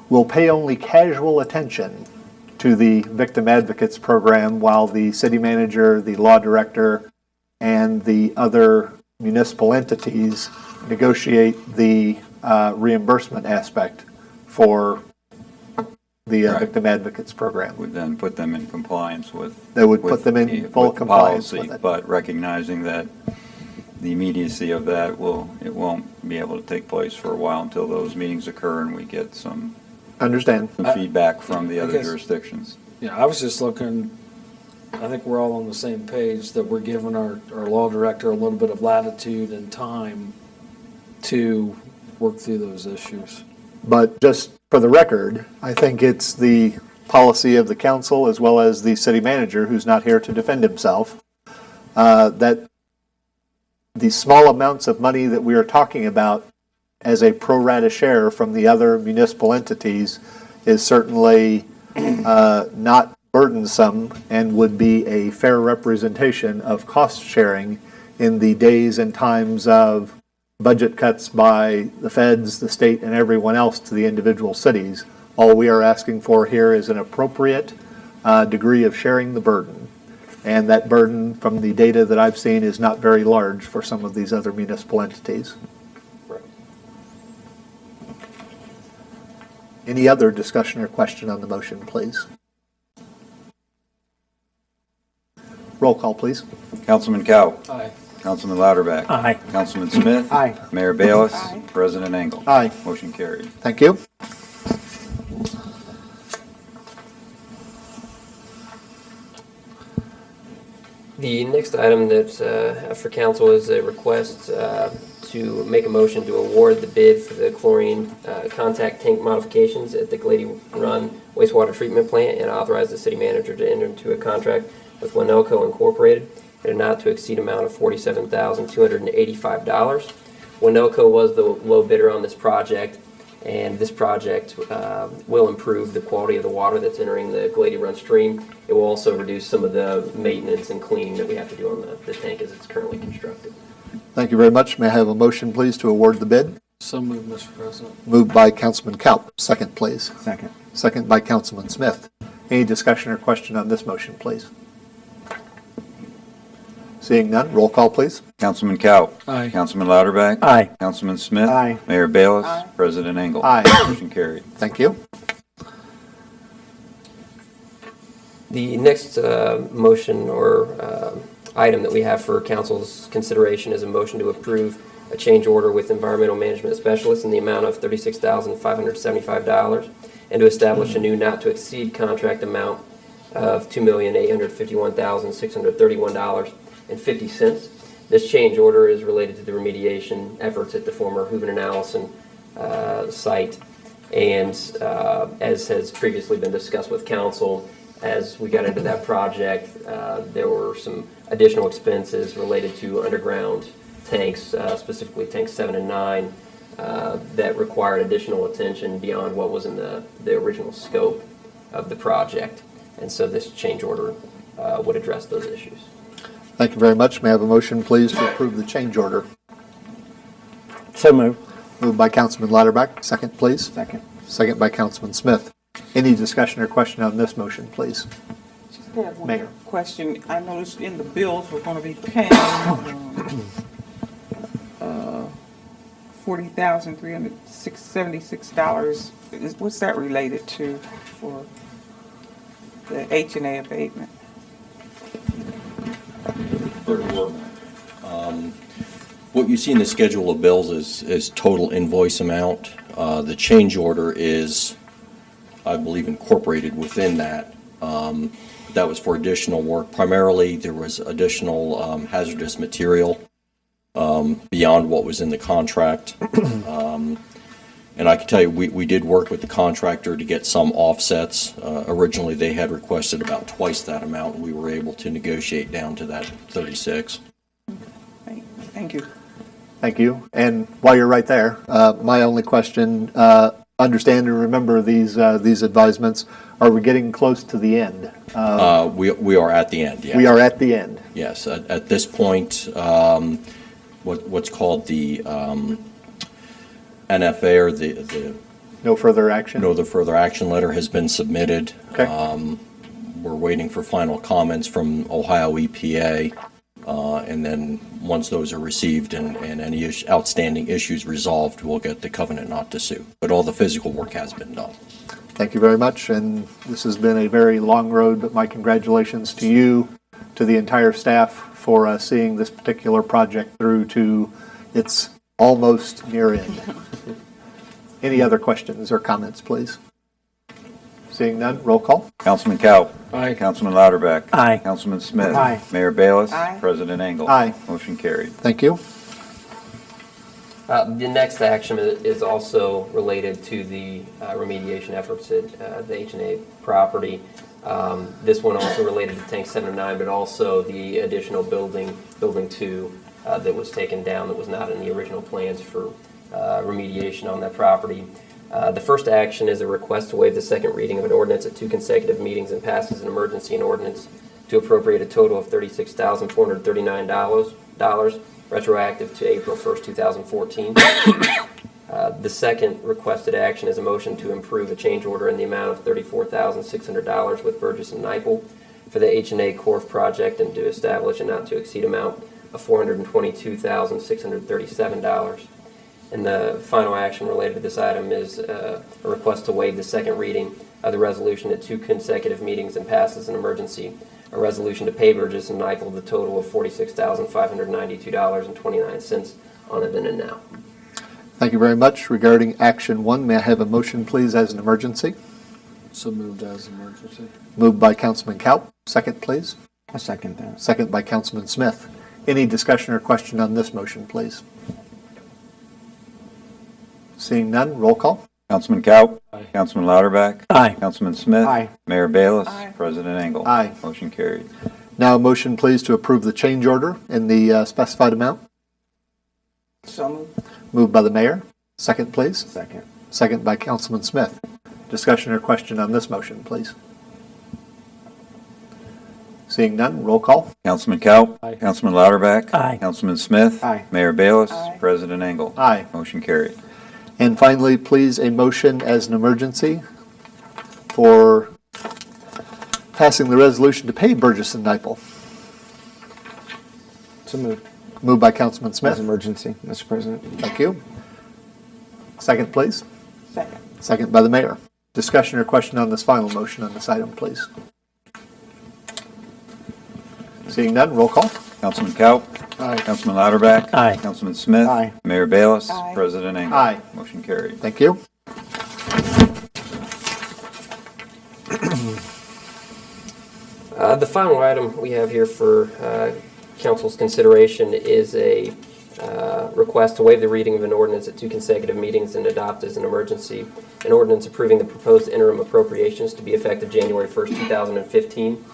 will pay only casual attention to the Victim Advocates Program while the city manager, the law director, and the other municipal entities negotiate the reimbursement aspect for the Right. Victim Advocates Program. Would then put them in compliance with. That would put with them in the- full with the compliance policy, with it. But recognizing that the immediacy of that it won't be able to take place for a while until those meetings occur and we get some Understand? feedback from the I other guess- jurisdictions. Yeah, I was just looking, I think we're all on the same page, that we're giving our law director a little bit of latitude and time to work through those issues. But just for the record, I think it's the policy of the council as well as the city manager, who's not here to defend himself, that the small amounts of money that we are talking about as a pro rata share from the other municipal entities is certainly not burdensome and would be a fair representation of cost sharing in the days and times of budget cuts by the feds, the state, and everyone else to the individual cities. All we are asking for here is an appropriate degree of sharing the burden. And that burden, from the data that I've seen, is not very large for some of these other municipal entities. Right. Any other discussion or question on the motion, please? Roll call, please. Councilman Cow. Aye. Councilman Louderback. Aye. Councilman Smith. Aye. Mayor Balis. Aye. President Engel. Aye. Motion carried. Thank you. The next item that I have for council is a request to make a motion to award the bid for the chlorine contact tank modifications at the Glady Run wastewater treatment plant and authorize the city manager to enter into a contract with Winelco Incorporated at a not to exceed amount of $47,285. Winelco was the low bidder on this project, and this project will improve the quality of the water that's entering the Glady Run stream. It will also reduce some of the maintenance and cleaning that we have to do on the tank as it's currently constructed. Thank you very much. May I have a motion, please, to award the bid? So moved, Mr. President. Moved by Councilman Kaup. Second, please. Second. Second by Councilman Smith. Any discussion or question on this motion, please? Seeing none, roll call, please. Councilman Cow. Aye. Councilman Louderback. Aye. Councilman Smith. Aye. Mayor Balis. President Engel. Aye. Motion carried. Thank you. The next motion or item that we have for council's consideration is a motion to approve a change order with environmental management specialists in the amount of $36,575 and to establish a new not-to-exceed contract amount of $2,851,631.50. This change order is related to the remediation efforts at the former Hooven and Allison site. And as has previously been discussed with council, as we got into that project, there were some additional expenses related to underground tanks, specifically tanks 7 and 9, that required additional attention beyond what was in the original scope of the project. And so this change order would address those issues. Thank you very much. May I have a motion, please, to approve the change order? So moved. Moved by Councilman Louderback. Second, please. Second. Second by Councilman Smith. Any discussion or question on this motion, please? Just have one Mayor. question. I noticed in the bills we're going to be paying $40,376. What's that related to for the H&A abatement? What you see in the schedule of bills is total invoice amount. The change order is, I believe, incorporated within that. That was for additional work. Primarily, there was additional hazardous material beyond what was in the contract. And I can tell you, we did work with the contractor to get some offsets. Originally, they had requested about twice that amount, and we were able to negotiate down to that 36. Thank you. Thank you. And while you're right there, my only question, understand and remember these advisements. Are we getting close to the end? We are at the end, yes. We are at the end. Yes, at this point, what's called the NFA, or the No further action? no, the further action letter has been submitted. Okay. We're waiting for final comments from Ohio EPA, and then once those are received and any outstanding issues resolved, we'll get the covenant not to sue. But all the physical work has been done. Thank you very much, and this has been a very long road, but my congratulations to you, to the entire staff for seeing this particular project through to its almost near end. Any other questions or comments, please? Seeing none, roll call. Councilman Cowell. Aye. Councilman Lauterbach. Aye. Councilman Smith. Aye. Mayor Bayless. Aye. President Engel. Aye. Motion carried. Thank you. The next action is also related to the remediation efforts at the H&A property. This one also related to Tank 7 and 9, but also the additional building 2, that was taken down that was not in the original plans for remediation on that property. The first action is a request to waive the second reading of an ordinance at 2 consecutive meetings and passes an emergency and ordinance to appropriate a total of $36,439 retroactive to April 1st, 2014. The second requested action is a motion to approve a change order in the amount of $34,600 with Burgess and Nyepel for the H&A Corf project and to establish a not to exceed amount of $422,637. And the final action related to this item is a request to waive the second reading of the resolution at 2 consecutive meetings and passes an emergency. A resolution to pay Burgess and Nyepel the total of $46,592.29 on the then and now. Thank you very much. Regarding action 1, may I have a motion, please, as an emergency? So moved as emergency. Moved by Councilman Kaup. Second, please. I'll second that. Second by Councilman Smith. Any discussion or question on this motion, please? Seeing none, roll call. Councilman Cowell. Aye. Councilman Lauterbach. Aye. Councilman Smith. Aye. Mayor Bayless. Aye. President Engel. Aye. Motion carried. Now a motion, please, to approve the change order in the specified amount. So moved. Moved by the mayor. Second, please. Second. Second by Councilman Smith. Discussion or question on this motion, please? Seeing none, roll call. Councilman Cowell. Aye. Councilman Lauterbach. Aye. Councilman Smith. Aye. Mayor Bayless. Aye. President Engel. Aye. Motion carried. And finally, please, a motion as an emergency for passing the resolution to pay Burgess and Nyepel. So moved. Moved by Councilman As Smith. emergency, Mr. President. Thank you. Second, please. Second. Second by the mayor. Discussion or question on this final motion on this item, please? Seeing none, roll call. Councilman Cowell. Aye. Councilman Lauterbach. Aye. Councilman Smith. Aye. Mayor Bayless. Aye. President Engel. Aye. Motion carried. Thank you. The final item we have here for council's consideration is a request to waive the reading of an ordinance at 2 consecutive meetings and adopt as an emergency an ordinance approving the proposed interim appropriations to be effective January 1st, 2015.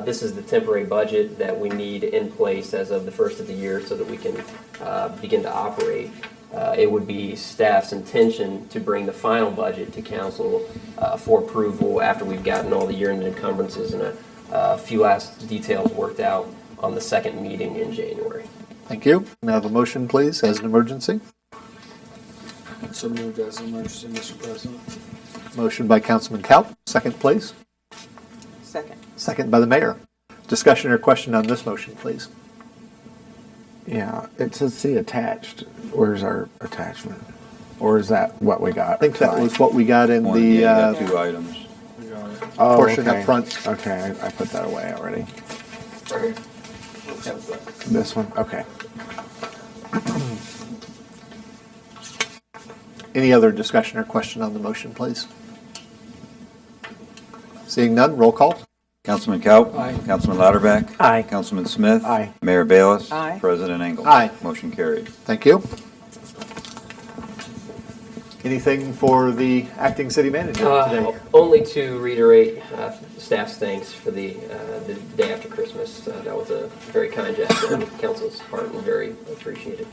This is the temporary budget that we need in place as of the first of the year so that we can begin to operate. It would be staff's intention to bring the final budget to council for approval after we've gotten all the year-end encumbrances and a few last details worked out on the second meeting in January. Thank you. May I have a motion, please, as an emergency? So moved as emergency, Mr. President. Motion by Councilman Kaup. Second, please. Second. Second by the mayor. Discussion or question on this motion, please? Yeah, it says see attached. Where's our attachment? Or is that what we got? I think that was what we got in One, the yeah, you got 2 items. We got it. portion okay. up front. Okay, I put that away already. This one? Okay. Any other discussion or question on the motion, please? Seeing none, roll call. Councilman Cowell. Aye. Councilman Lauterbach. Aye. Councilman Smith. Aye. Mayor Bayless. Aye. President Engel. Aye. Motion carried. Thank you. Anything for the acting city manager today? Only to reiterate staff's thanks for the day after Christmas. That was a very kind gesture on council's part and very appreciated.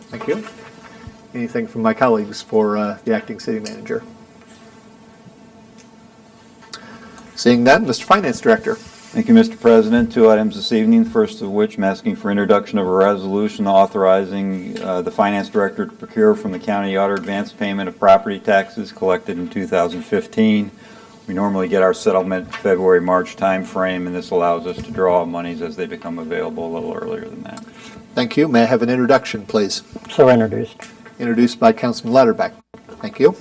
Thank you. Anything from my colleagues for the acting city manager? Seeing none, Mr. Finance Director. Thank you, Mr. President. Two items this evening, the first of which I'm asking for introduction of a resolution authorizing the finance director to procure from the county auditor advance payment of property taxes collected in 2015. We normally get our settlement February, March timeframe, and this allows us to draw monies as they become available a little earlier than that. Thank you. May I have an introduction, please? So introduced. Introduced by Councilman Latterback. Thank you.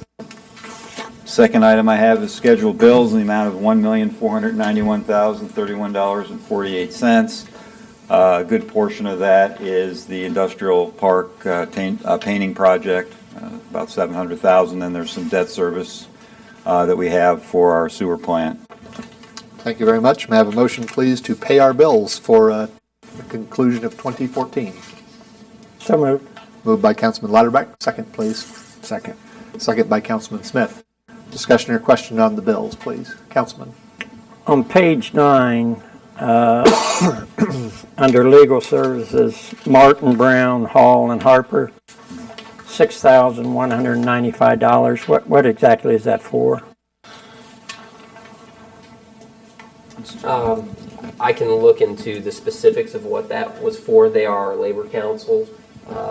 Second item I have is scheduled bills in the amount of $1,491,031.48. A good portion of that is the industrial park painting project, about $700,000. Then there's some debt service that we have for our sewer plant. Thank you very much. May I have a motion, please, to pay our bills for the conclusion of 2014? So moved. Moved by Councilman Latterback. Second, please. Second. Second by Councilman Smith. Discussion or question on the bills, please. Councilman. On page 9, under legal services, Martin, Brown, Hall, and Harper, $6,195. What exactly is that for? I can look into the specifics of what that was for. They are our labor council,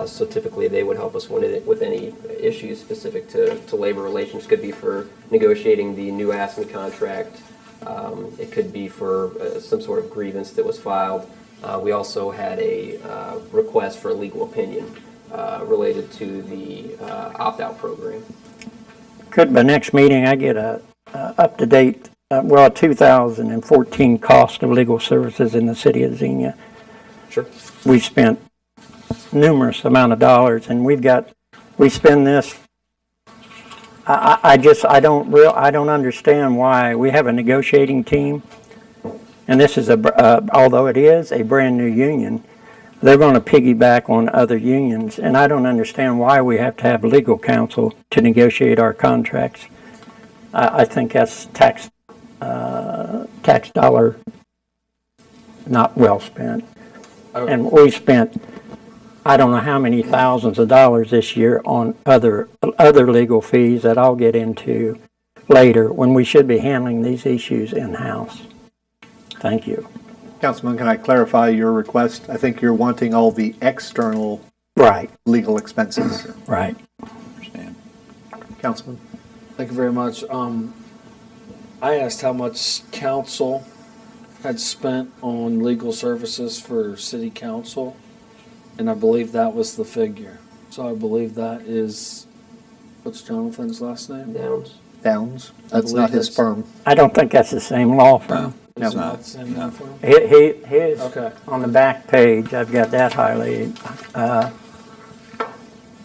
so typically they would help us with any issues specific to labor relations. Could be for negotiating the new ASME contract. It could be for some sort of grievance that was filed. We also had a request for a legal opinion related to the opt-out program. Could by next meeting I get a up-to-date, a 2014 cost of legal services in the city of Xenia? Sure. We spent numerous amount of dollars, and we spend this. I don't understand why we have a negotiating team, and this is although it is a brand new union, they're going to piggyback on other unions, and I don't understand why we have to have legal counsel to negotiate our contracts. I think that's tax dollar not well spent. And we spent, I don't know how many thousands of dollars this year on other legal fees that I'll get into later, when we should be handling these issues in-house. Thank you. Councilman, can I clarify your request? I think you're wanting all the external legal expenses. Right. Understand. Councilman. Thank you very much. I asked how much council had spent on legal services for city council, and I believe that was the figure. So I believe that is, what's Jonathan's last name? Downs. Downs. That's not his firm. I don't think that's the same law firm. No. It's not the same law firm? His, Okay. on the back page, I've got that highlighted.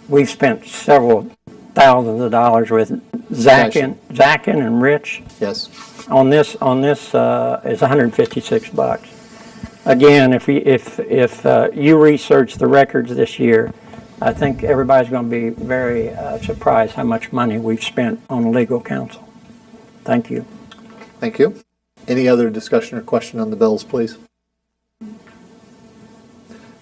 We've spent several thousands of dollars with Zachin and Rich. Yes. On this is $156. Again, if you research the records this year, I think everybody's going to be very surprised how much money we've spent on legal counsel. Thank you. Thank you. Any other discussion or question on the bills, please?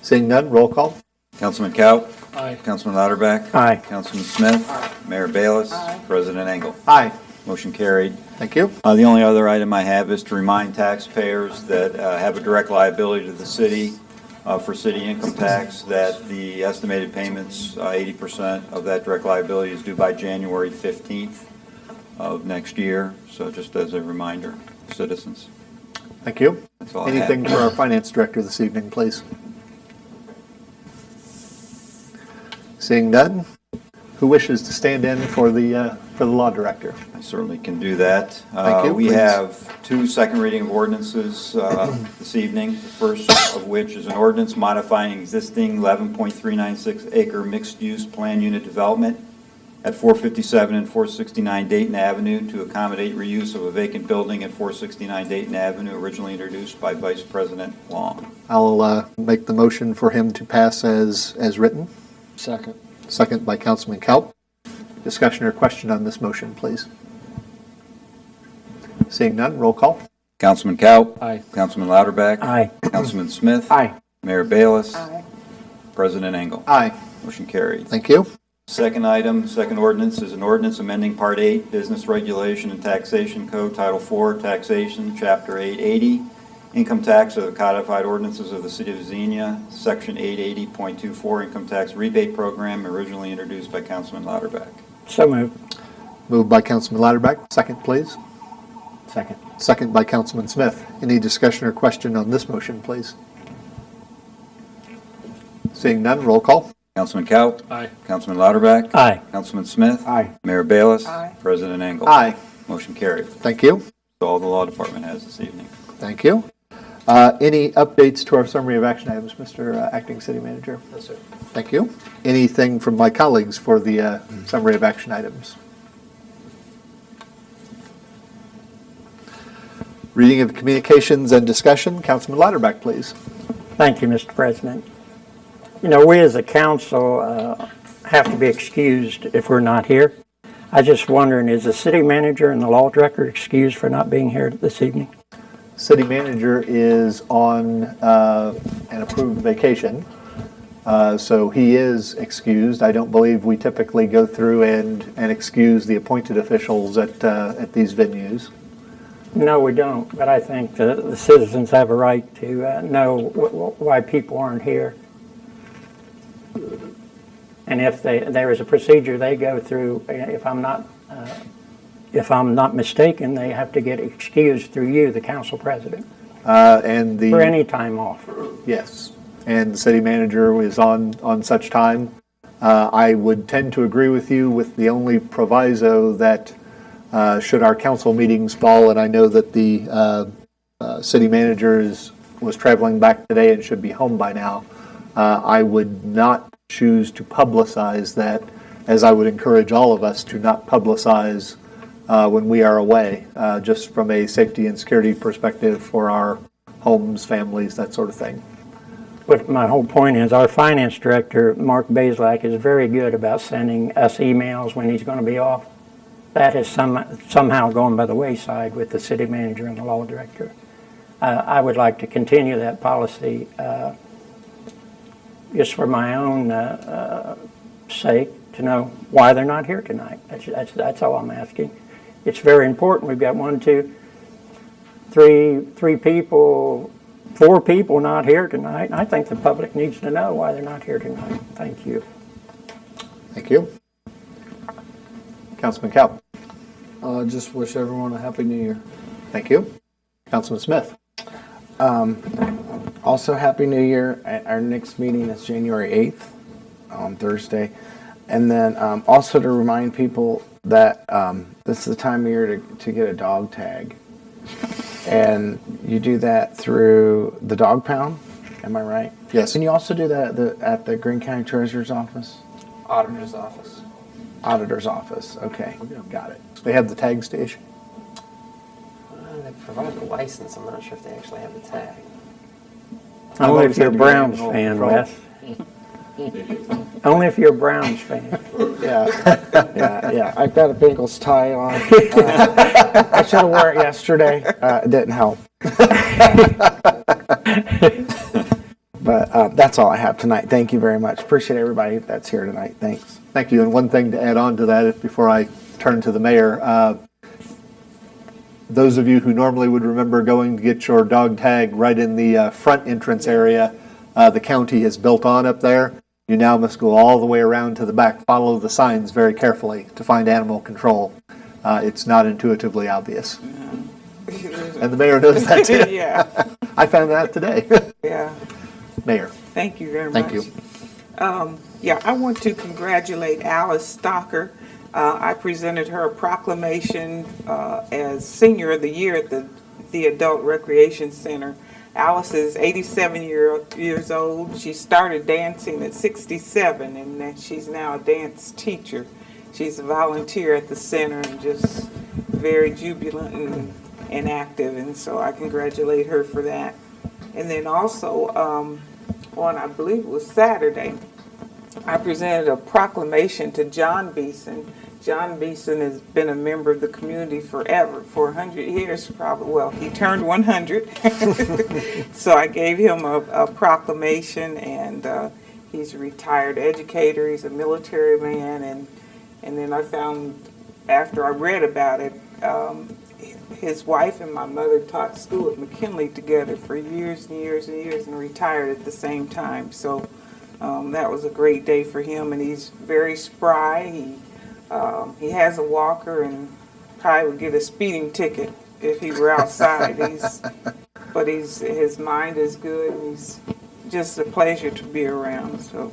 Seeing none, roll call. Councilman Kaut. Aye. Councilman Louderback. Aye. Councilman Smith. Mayor Bayless. President Engel. Aye. Motion carried. Thank you. The only other item I have is to remind taxpayers that have a direct liability to the city for city income tax that the estimated payments, 80% of that direct liability is due by January 15th of next year. So just as a reminder, citizens. Thank you. That's all I have. Anything for our finance director this evening, please? Seeing none, who wishes to stand in for the law director? I certainly can do that. Thank you. We Please. have two second reading of ordinances this evening. The first of which is an ordinance modifying existing 11.396 acre mixed-use plan unit development at 457 and 469 Dayton Avenue to accommodate reuse of a vacant building at 469 Dayton Avenue, originally introduced by Vice President Long. I'll make the motion for him to pass as written. Second. Second by Councilman Kaut. Discussion or question on this motion, please? Seeing none, roll call. Councilman Kaut. Aye. Councilman Louderback. Aye. Councilman Smith. Aye. Mayor Bayless. Aye. President Engel. Aye. Motion carried. Thank you. Second item, second ordinance is an ordinance amending Part 8, Business Regulation and Taxation Code, Title 4, Taxation, Chapter 880, Income tax of the codified ordinances of the City of Xenia, Section 880.24 Income Tax Rebate Program, originally introduced by Councilman Lauterbach. So moved. Moved by Councilman Lauterbach. Second, please. Second. Second by Councilman Smith. Any discussion or question on this motion, please? Seeing none, roll call. Councilman Kaut? Aye. Councilman Lauterbach? Aye. Councilman Smith? Aye. Mayor Balis? Aye. President Engel? Aye. Motion carried. Thank you. That's all the law department has this evening. Thank you. Any updates to our summary of action items, Mr. Acting City Manager? No, sir. Thank you. Anything from my colleagues for the summary of action items? Reading of communications and discussion, Councilman Lauterbach, please. Thank you, Mr. President. You know, we as a council have to be excused if we're not here. I just wondering, is the city manager and the law director excused for not being here this evening? City manager is on an approved vacation, so he is excused. I don't believe we typically go through and excuse the appointed officials at these venues. No, we don't, but I think the citizens have a right to know why people aren't here. And if there is a procedure they go through, if I'm not mistaken, they have to get excused through you, the council president, And the for any time off. Yes, and the city manager is on such time. I would tend to agree with you with the only proviso that should our council meetings fall, and I know that the city manager was traveling back today and should be home by now, I would not choose to publicize that, as I would encourage all of us to not publicize when we are away, just from a safety and security perspective for our homes, families, that sort of thing. But my whole point is our finance director, Mark Bazelak, is very good about sending us emails when he's going to be off. That has somehow gone by the wayside with the city manager and the law director. I would like to continue that policy just for my own sake, to know why they're not here tonight. That's all I'm asking. It's very important. We've got 4 people not here tonight. And I think the public needs to know why they're not here tonight. Thank you. Thank you. Councilman Cow. Just wish everyone a happy new year. Thank you. Councilman Smith. Also, Happy New Year. Our next meeting is January 8th on Thursday. And then also to remind people that this is the time of year to get a dog tag. And you do that through the dog pound, am I right? Yes. And you also do that at the Greene County Treasurer's Office? Auditor's office. Auditor's Office, okay, got it. They have the tags to issue. They provide the license. I'm not sure if they actually have the tag. Only if you're a Browns fan, Wes. Only if you're a Browns fan. Yeah. I've got a Bengals tie on. I should have worn it yesterday. It didn't help. But that's all I have tonight. Thank you very much. Appreciate everybody that's here tonight. Thanks. Thank you. And one thing to add on to that before I turn to the mayor, those of you who normally would remember going to get your dog tag right in the front entrance area, the county has built on up there. You now must go all the way around to the back, follow the signs very carefully to find animal control. It's not intuitively obvious. And the mayor knows that too. Yeah. I found that out today. Yeah. Mayor. Thank you very Thank much. you. I want to congratulate Alice Stocker. I presented her a proclamation as Senior of the Year at the Adult Recreation Center. Alice is 87 years old. She started dancing at 67, and she's now a dance teacher. She's a volunteer at the center and just very jubilant and active, and so I congratulate her for that. And then also, on I believe it was Saturday, I presented a proclamation to John Beeson. John Beeson has been a member of the community forever, for 100 years probably. Well, he turned 100. So I gave him a proclamation, and he's a retired educator. He's a military man. And then I found, after I read about it, his wife and my mother taught school at McKinley together for years and years and years and retired at the same time. So that was a great day for him, and he's very spry. He has a walker and probably would get a speeding ticket if he were outside. But his mind is good, and he's just a pleasure to be around. So,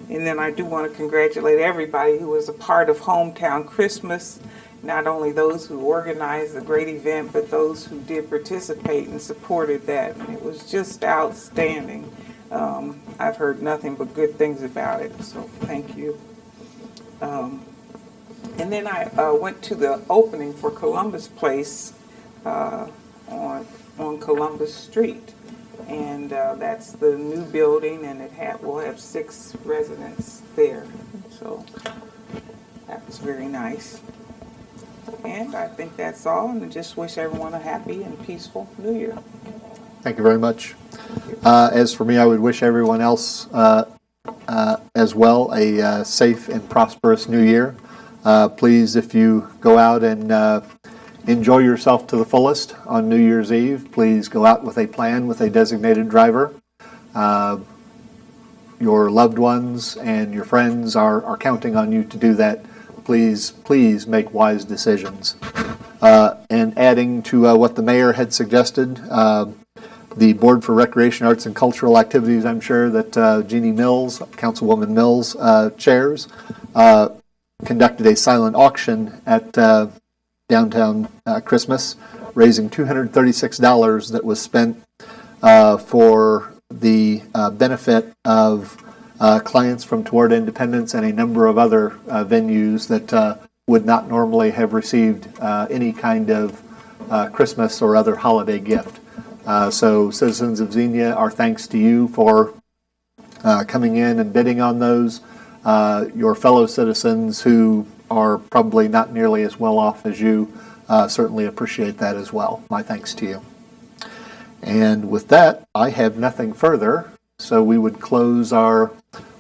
and then I do want to congratulate everybody who was a part of Hometown Christmas, not only those who organized the great event, but those who did participate and supported that. And it was just outstanding. I've heard nothing but good things about it, so thank you. And then I went to the opening for Columbus Place on Columbus Street. And that's the new building, and we'll have 6 residents there. So that was very nice. And I think that's all, and I just wish everyone a happy and peaceful New Year. Thank you very much. As for me, I would wish everyone else as well a safe and prosperous New Year. Please, if you go out and enjoy yourself to the fullest on New Year's Eve, please go out with a plan with a designated driver. Your loved ones and your friends are counting on you to do that. Please make wise decisions. And adding to what the mayor had suggested, the Board for Recreation, Arts, and Cultural Activities, I'm sure that Jeannie Mills, Councilwoman Mills, chairs, conducted a silent auction at downtown Christmas, raising $236 that was spent for the benefit of clients from Toward Independence and a number of other venues that would not normally have received any kind of Christmas or other holiday gift. So citizens of Xenia, our thanks to you for coming in and bidding on those. Your fellow citizens who are probably not nearly as well off as you certainly appreciate that as well. My thanks to you. And with that, I have nothing further, so we would close our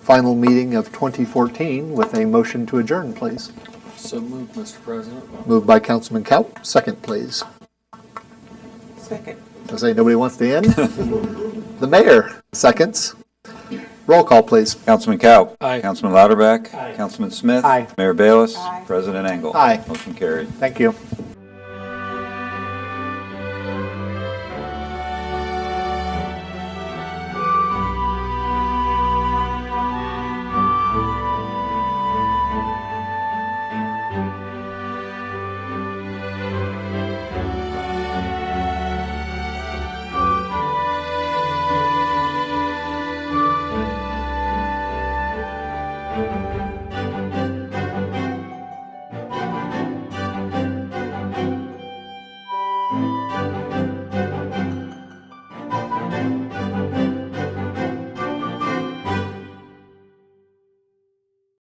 final meeting of 2014 with a motion to adjourn, please. So moved, Mr. President. Moved by Councilman Kaup. Second, please. Second. I say nobody wants to end? The mayor seconds. Roll call, please. Councilman Kaup. Aye. Councilman Lauterbach. Aye. Councilman Smith. Aye. Mayor Bayless. Aye. President Engel. Aye. Motion carried. Thank you.